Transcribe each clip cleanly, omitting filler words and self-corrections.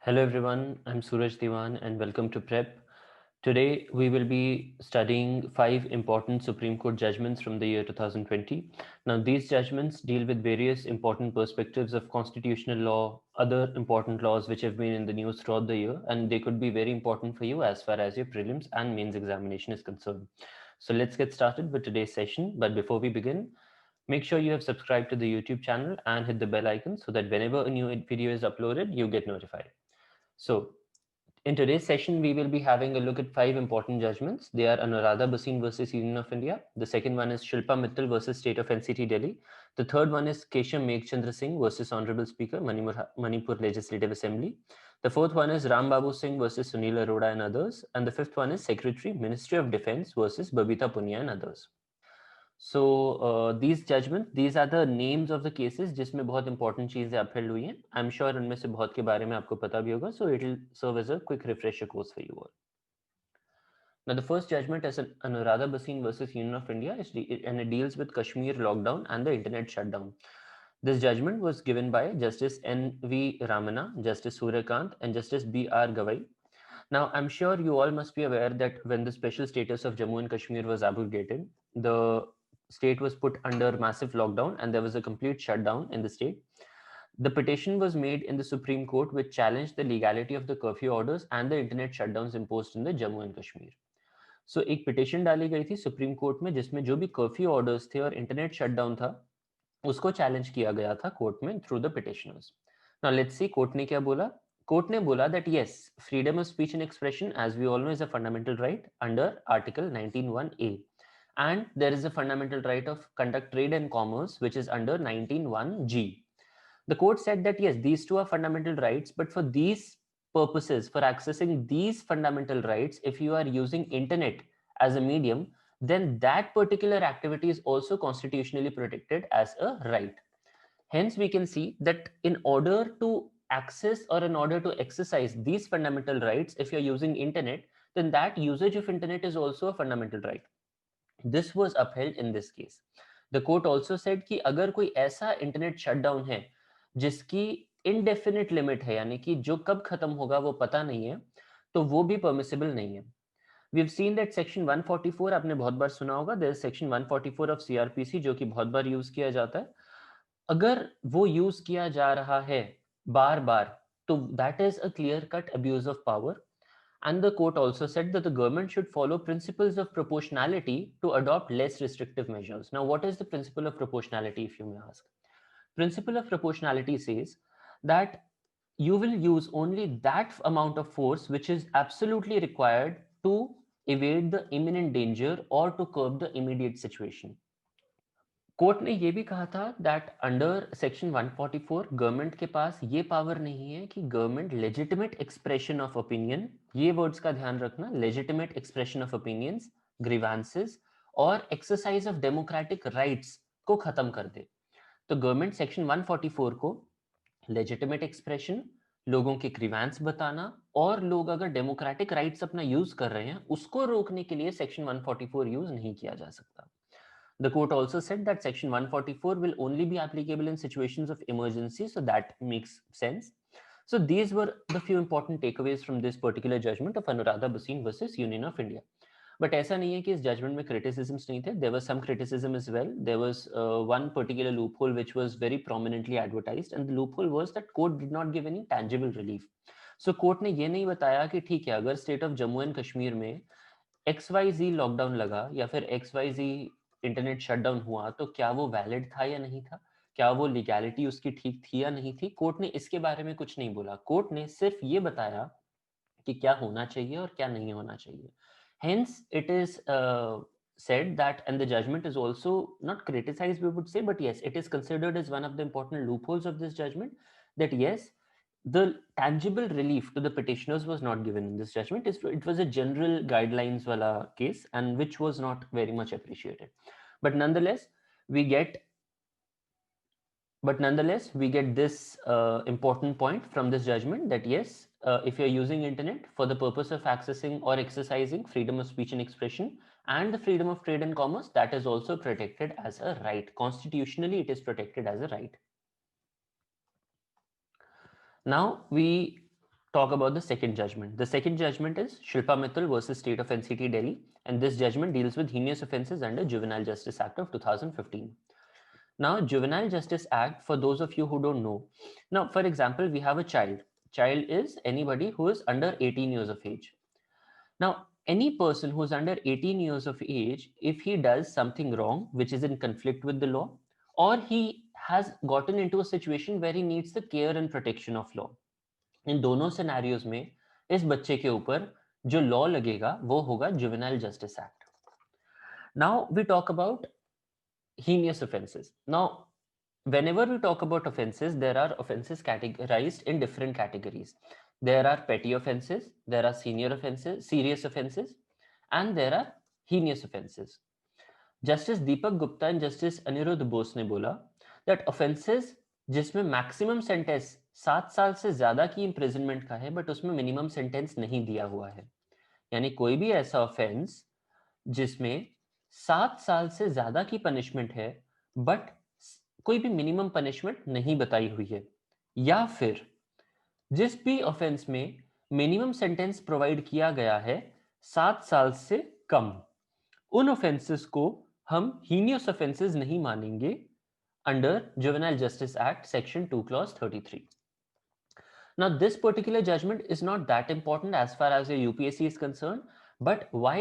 Hello everyone, I'm Suraj Diwan and welcome to Prep. Today we will be studying 5 important Supreme Court judgments from the year 2020. Now these judgments deal with various important perspectives of constitutional law, other important laws which have been in the news throughout the year, and they could be very important for you as far as your prelims and mains examination is concerned. So let's get started with today's session. But before we begin, make sure you have subscribed to the YouTube channel and hit the bell icon so that whenever a new video is uploaded, you get notified. So, in today's session, we will be having a look at 5 important judgments. They are Anuradha Bhasin versus Union of India. The second one is Shilpa Mittal versus State of NCT Delhi. The third one is Kesham Meghchandra Singh versus Honorable Speaker, Manipur Legislative Assembly. The fourth one is Ram Babu Singh versus Sunil Arora and others. And the fifth one is Secretary, Ministry of Defense versus Babita Punia and others. So these judgments, these are the names of the cases जिसमें बहुत important चीजें upheld हुई हैं. I'm sure उनमें से बहुत के बारे में आपको पता भी होगा. So it will serve as a quick refresher course for you all. Now the first judgment is Anuradha Bhasin versus Union of India, and it deals with Kashmir lockdown and the internet shutdown. This judgment was given by Justice N.V. Ramana, Justice Suryakant, and Justice B.R. Gavai. Now, I'm sure you all must be aware that when the special status of Jammu and Kashmir was abrogated, the state was put under massive lockdown and there was a complete shutdown in the state. The petition was made in the Supreme Court which challenged the legality of the curfew orders and the internet shutdowns imposed in the Jammu and Kashmir. So एक petition डाली गई थी supreme court में जिसमें जो भी curfew orders थे और इंटरनेट शटडाउन था उसको चैलेंज किया गया था कोर्ट में through the petitioners. Now let's see court ने क्या बोला. कोर्ट ने बोला that yes, freedom of speech and expression, as we all know, is a fundamental right under Article 19(1)(a), and there is a fundamental right of conduct trade and commerce which is under 19(1)(g). The court said that yes, these two are fundamental rights, but for these purposes, for accessing these fundamental rights, if you are using internet as a medium, then that particular activity is also constitutionally protected as a right. Hence, we can see that in order to access or in order to exercise these fundamental rights, if you're using internet, then that usage of internet is also a fundamental right. This was upheld in this case. The court also said कि अगर कोई ऐसा internet shutdown है जिसकी indefinite limit है, यानी कि जो कब खत्म होगा वो पता नहीं है, तो वो भी permissible नहीं है. We've seen that section 144 आपने बहुत बार सुना होगा. There is section 144 of CRPC जो कि बहुत बार यूज किया जाता है. अगर वो यूज किया जा रहा है बार बार, तो that is a clear cut abuse of power. And the court also said that the government should follow principles of proportionality to adopt less restrictive measures. Now, what is the principle of proportionality, if you may ask? Principle of proportionality says that you will use only that amount of force which is absolutely required to evade the imminent danger or to curb the immediate situation. Court ने ये भी कहा था that under section 144 government के पास ये power नहीं है कि government legitimate expression of opinion, ये वर्ड्स का ध्यान रखना, legitimate expression of opinions, grievances और एक्सरसाइज ऑफ डेमोक्रेटिक राइट्स को खत्म कर दे. तो गवर्नमेंट सेक्शन 144 को लेजिटिमेट एक्सप्रेशन, लोगों के ग्रीवांस बताना और लोग अगर डेमोक्रेटिक राइट्स अपना यूज कर रहे हैं उसको रोकने के लिए सेक्शन 144 यूज नहीं किया जा सकता. The court also said that section 144 will only be applicable in situations of emergency, so that makes sense. So these were the few important takeaways from this particular judgment of Anuradha Bhasin versus Union of India. But ऐसा नहीं है कि इस judgment में criticisms नहीं थे. There was some criticism as well. There was one particular loophole which was very prominently advertised, and the loophole was that court did not give any tangible relief. So court ने ये नहीं बताया कि ठीक है अगर state of Jammu and Kashmir में XYZ lockdown लगा या फिर XYZ इंटरनेट शटडाउन हुआ तो क्या वो वैलिड था या नहीं था, क्या वो लीगैलिटी उसकी ठीक थी या नहीं थी. कोर्ट ने इसके बारे में कुछ नहीं बोला. कोर्ट ने सिर्फ ये बताया कि क्या होना चाहिए और क्या नहीं होना चाहिए. Hence it is said that, and the judgment is also not criticized, we would say, but yes, it is considered as one of the important loopholes of this judgment, that yes, the tangible relief to the petitioners was not given in this judgment. It was a general guidelines wala case, and which was not very much appreciated. But nonetheless, we get this important point from this judgment that yes, if you're using internet for the purpose of accessing or exercising freedom of speech and expression and the freedom of trade and commerce, that is also protected as a right. Constitutionally, it is protected as a right. Now we talk about the second judgment. The second judgment is Shilpa Mittal versus State of NCT Delhi, and this judgment deals with heinous offences under Juvenile Justice Act of 2015. Now, Juvenile Justice Act, for those of you who don't know, now, for example, we have a child. Child is anybody who is under 18 years of age. Now, any person who's under 18 years of age, if he does something wrong, which is in conflict with the law, or he has gotten into a situation where he needs the care and protection of law, इन दोनों scenarios में इस बच्चे के ऊपर जो law लगेगा वो होगा juvenile justice act. Now we talk about heinous offenses. Now, whenever we talk about offenses, there are offenses categorized in different categories. There are petty offenses, there are senior offenses, serious offenses, and there are heinous offenses. Justice Deepak Gupta and Justice Anirudh Bose ने बोला that offenses जिसमें maximum sentence 7 साल से ज्यादा की imprisonment का है but उसमें मिनिमम सेंटेंस नहीं दिया हुआ है, यानी कोई भी ऐसा ऑफेंस जिसमें 7 साल से ज्यादा की पनिशमेंट है बट कोई भी मिनिमम पनिशमेंट नहीं बताई हुई है, या फिर जिस भी ऑफेंस में मिनिमम सेंटेंस प्रोवाइड किया गया है 7 साल से कम, उन ऑफेंसेस को हम हीनियस ऑफेंसेस नहीं मानेंगे under Juvenile Justice Act Section 2 Clause 33. Now, this particular judgment is not that important as far as your UPSC is concerned, but why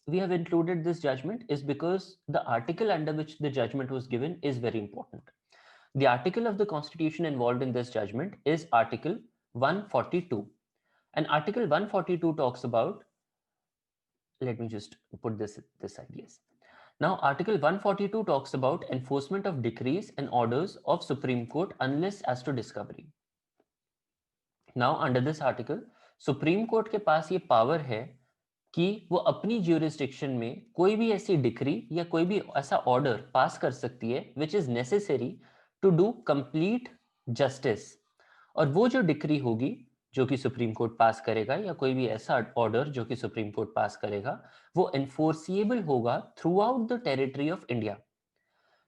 we have included this judgment is because the article under which the judgment was given is very important. The article of the Constitution involved in this judgment is Article 142. And Article 142 talks about, let me just put this side, yes. Now, Article 142 talks about enforcement of decrees and orders of Supreme Court unless as to discovery. Now, under this article, Supreme Court के पास ये power है कि वो अपनी jurisdiction में कोई भी ऐसी डिक्री या कोई भी ऐसा ऑर्डर पास कर सकती है which is necessary to do complete justice. और वो जो डिक्री होगी जो कि सुप्रीम कोर्ट पास करेगा या कोई भी ऐसा ऑर्डर जो कि सुप्रीम कोर्ट पास करेगा वो एनफोर्सिएबल होगा throughout the territory of India.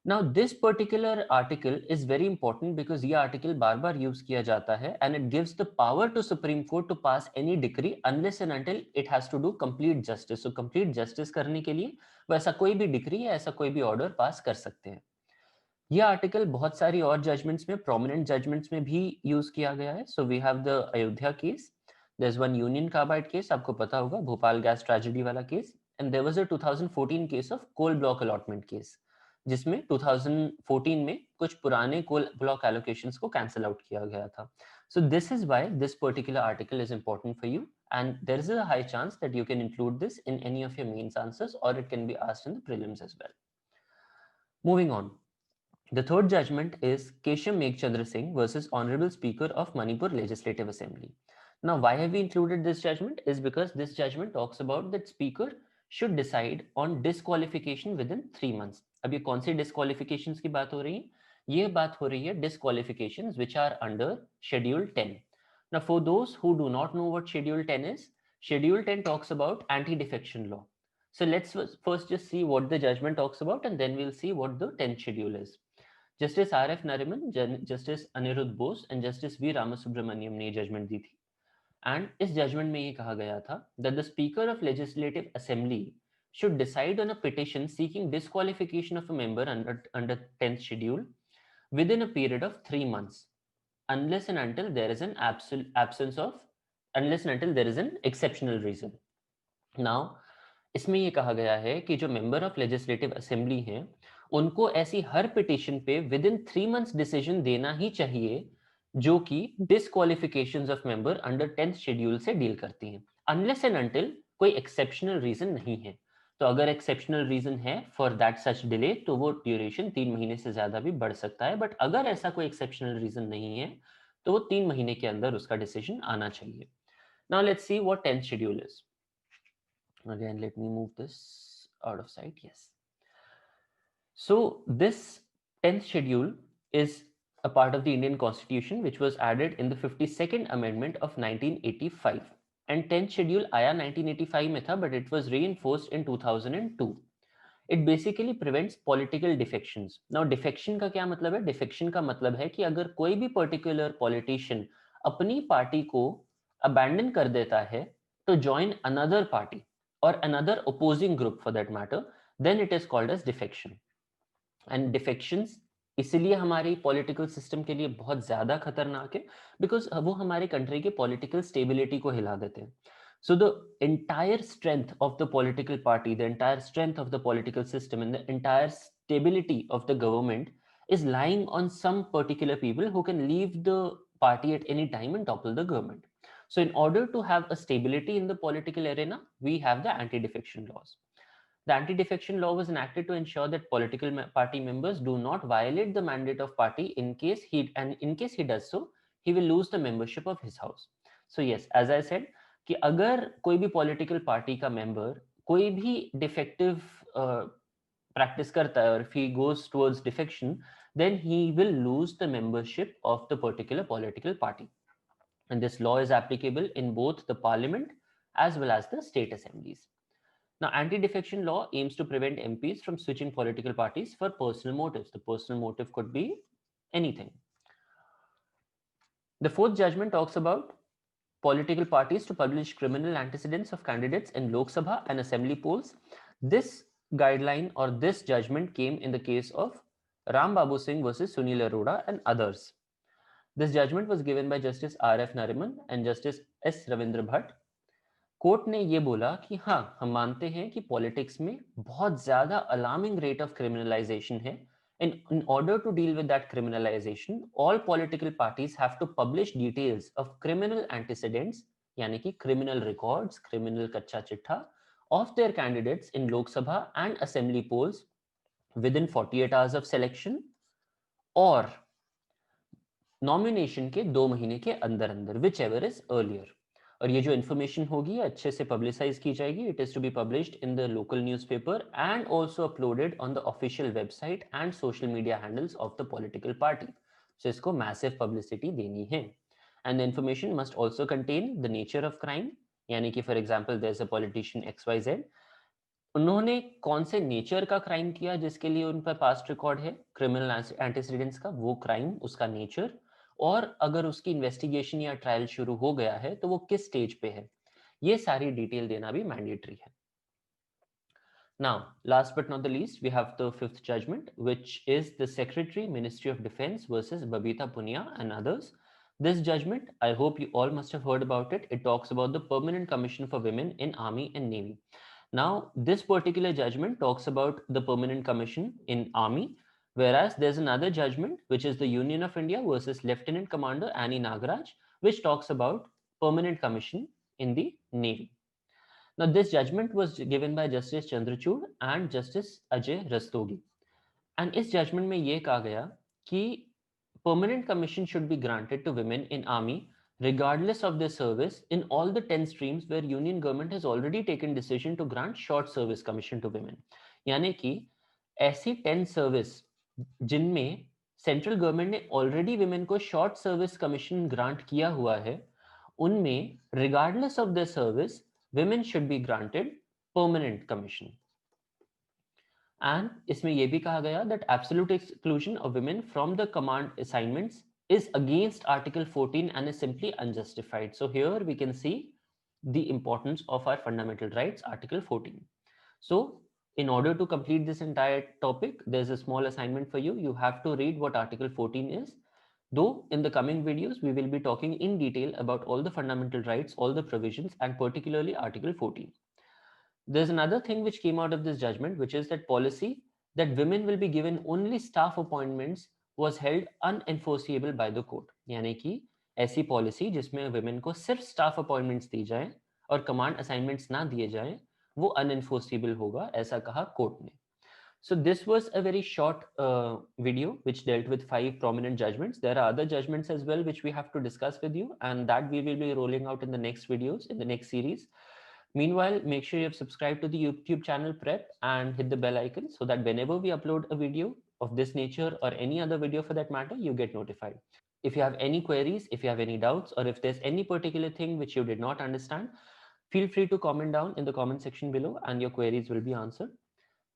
Now this particular article is very important because ये आर्टिकल बार बार यूज किया जाता है and it gives the power to supreme court to pass any decree unless and until it has to do complete justice. So complete justice करने के लिए वो ऐसा कोई भी डिक्री या ऐसा कोई भी ऑर्डर पास कर सकते हैं. ये आर्टिकल बहुत सारी और जजमेंट्स में, प्रोमिनेंट जजमेंट्स में भी यूज किया गया है. So we have the Ayodhya case, there is one Union Carbide case, आपको पता होगा भोपाल गैस ट्रेजेडी वाला case, and there was a 2014 case of coal block allotment case जिसमें 2014 में कुछ पुराने कोल ब्लॉक एलोकेशंस को कैंसिल आउट किया गया था. So this is why this particular article is important for you and there is a high chance that you can include this in any of your mains answers or it can be asked in the prelims as well. Moving on. The third judgment is Kesham Meghchandra Singh versus Honorable Speaker of Manipur Legislative Assembly. Now, why have we included this judgment? Is because this judgment talks about that Speaker should decide on disqualification within 3 months. अब ये कौन सी disqualifications की बात हो रही है? ये बात हो रही है disqualifications which are under Schedule 10. Now, for those who do not know what Schedule 10 is, Schedule 10 talks about anti-defection law. So let's first just see what the judgment talks about and then we'll see what the 10th schedule is. Justice R F Nariman, justice Aniruddha Bose and justice V Ramasubramanian ने judgment दी थी and इस judgement में ये कहा गया था that the speaker of legislative assembly should decide on a petition seeking disqualification of a member under 10th schedule within a period of 3 months unless and until there is an exceptional reason. Now, इसमें ये कहा गया है कि जो member of legislative assembly हैं उनको ऐसी हर पिटीशन पे विद इन 3 मंथ्स डिसीजन देना ही चाहिए जो कि disqualifications of member under 10th schedule से डील करती हैं अनलेस एंड अनटिल कोई एक्सेप्शनल रीजन नहीं है. तो अगर एक्सेप्शनल रीजन है फॉर दैट सच डिले तो वो ड्यूरेशन 3 महीने से ज्यादा भी बढ़ सकता है, बट अगर ऐसा कोई एक्सेप्शनल रीजन नहीं है तो वो 3 महीने के अंदर उसका डिसीजन आना चाहिए. Now let's see what 10th schedule is. Again, let me move this out of sight. Yes. So this 10th schedule is a part of the Indian Constitution which was added in the 52nd Amendment of 1985. And 10th schedule आया 1985 में था, but it was reinforced in 2002. It basically prevents political defections. Now defection का क्या मतलब है? Defection का मतलब है कि अगर कोई भी particular politician अपनी पार्टी को abandon कर देता है to join another party or another opposing group for that matter, then it is called as defection. And defections इसीलिए हमारी पॉलिटिकल सिस्टम के लिए बहुत ज्यादा खतरनाक है, बिकॉज वो हमारे कंट्री के पॉलिटिकल स्टेबिलिटी को हिला देते हैं. So the entire strength of the political party, the entire strength of the political system, and the entire stability of the government is lying on some particular people who can leave the party at any time and topple the government. So in order to have a stability in the political arena, we have the anti-defection laws. The anti-defection law was enacted to ensure that political party members do not violate the mandate of party. In case he does so, he will lose the membership of his house. So yes, as I said, कि अगर कोई भी political party का member कोई भी defective practice करता है, or if he goes towards defection, then he will lose the membership of the particular political party. And this law is applicable in both the parliament as well as the state assemblies. Now, anti-defection law aims to prevent MPs from switching political parties for personal motives. The personal motive could be anything. The fourth judgment talks about political parties to publish criminal antecedents of candidates in Lok Sabha and assembly polls. This guideline or this judgment came in the case of Ram Babu Singh versus Sunil Arora and others. This judgment was given by Justice R.F. Nariman and Justice S. Ravindra Bhatt. Court ने ये बोला कि हाँ, हम मानते हैं कि politics में बहुत ज्यादा अलार्मिंग रेट ऑफ क्रिमिनलाइजेशन है. In order to deal with that criminalization, all political parties have to publish details of criminal antecedents, यानी कि criminal records, criminal कच्चा चिट्ठा of their candidates in Lok Sabha and assembly polls within 48 hours of selection और nomination के 2 महीने के अंदर अंदर, whichever is earlier. और ये जो इन्फॉर्मेशन होगी अच्छे से पब्लिसाइज की जाएगी. It is to be published in the local newspaper and also uploaded on the official website and social media handles of the political party. So इसको मैसिव पब्लिसिटी देनी है. And the information must also contain the nature of crime, यानी कि for example there is a politician XYZ, उन्होंने कौन से nature का crime किया जिसके लिए उन पर पास्ट रिकॉर्ड है क्रिमिनल एंटीसीडेंट्स का, वो क्राइम, उसका नेचर, और अगर उसकी इन्वेस्टिगेशन या ट्रायल शुरू हो गया है तो वो किस स्टेज पे है. ये सारी डिटेल देना भी मैंडेटरी है. Now, last but not the least, we have the fifth judgment, which is the Secretary, Ministry of Defense versus Babita Punia and others. This judgment, I hope you all must have heard about it. It talks about the Permanent Commission for Women in Army and Navy. Now, this particular judgment talks about the Permanent Commission in Army, whereas there's another judgment, which is the Union of India versus Lieutenant Commander Annie Nagaraj, which talks about Permanent Commission in the Navy. Now, this judgment was given by Justice Chandrachud and Justice Ajay Rastogi. And इस judgment में ये कहा गया कि permanent commission should be granted to women in army regardless of their service in all the 10 streams where union government has already taken decision to grant short service commission to women. यानी कि ऐसी 10 service जिनमें central government ने already women को short service commission grant किया हुआ है, उनमें regardless of their service women should be granted permanent commission. And इसमें ये भी कहा गया that absolute exclusion of women from the command assignments is against Article 14 and is simply unjustified. So here we can see the importance of our fundamental rights, Article 14. So in order to complete this entire topic, there's a small assignment for you. You have to read what Article 14 is. Though in the coming videos, we will be talking in detail about all the fundamental rights, all the provisions, and particularly Article 14. There's another thing which came out of this judgment, which is that policy that women will be given only staff appointments was held unenforceable by the court. यानी कि ऐसी policy जिसमें women को सिर्फ staff appointments दी जाए और command assignments ना दिए जाए, वो unenforceable होगा, ऐसा कहा कोर्ट ने. So this was a very short video which dealt with 5 prominent judgments. There are other judgments as well which we have to discuss with you, and that we will be rolling out in the next videos, in the next series. Meanwhile, make sure you have subscribed to the YouTube channel Prep and hit the bell icon so that whenever we upload a video of this nature or any other video for that matter, you get notified. If you have any queries, if you have any doubts, or if there's any particular thing which you did not understand, feel free to comment down in the comment section below and your queries will be answered.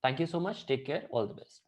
Thank you so much. Take care. All the best.